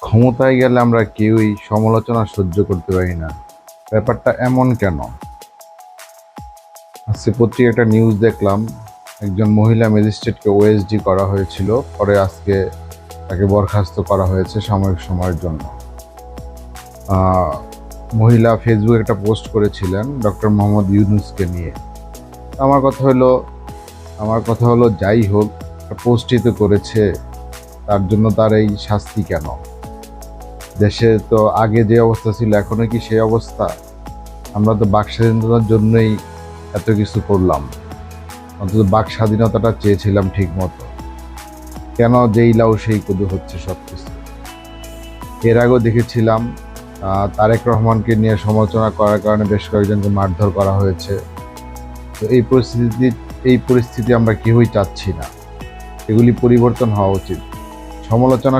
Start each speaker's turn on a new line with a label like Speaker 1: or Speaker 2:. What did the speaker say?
Speaker 1: ক্ষমতায় গেলে আমরা কেউই সমালোচনা সহ্য করতে পারি না। ব্যাপারটা এমন কেন? আজকে পত্রিকা একটা নিউজ দেখলাম, একজন মহিলা ম্যাজিস্ট্রেটকে ওএসডি করা হয়েছিল, পরে আজকে তাকে বরখাস্ত করা হয়েছে সাময়িক সময়ের জন্য। মহিলা ফেসবুকে একটা পোস্ট করেছিলেন ডক্টর মোহাম্মদ ইউনূসকে নিয়ে। আমার কথা হলো যাই হোক, পোস্টই তো করেছে, তার জন্য তার এই শাস্তি কেন? দেশে তো আগে যে অবস্থা ছিল এখনো কি সেই অবস্থা? আমরা তো বাক স্বাধীনতার জন্যই এত কিছু করলাম, অন্তত বাক স্বাধীনতাটা চেয়েছিলাম ঠিক মতো। কেন যেই লাউ সেই কদু হচ্ছে সব কিছু? এর আগেও দেখেছিলাম তারেক রহমানকে নিয়ে সমালোচনা করার কারণে বেশ কয়েকজনকে মারধর করা হয়েছে। তো এই পরিস্থিতি আমরা কেউই চাচ্ছি না। এগুলি পরিবর্তন হওয়া উচিত। সমালোচনা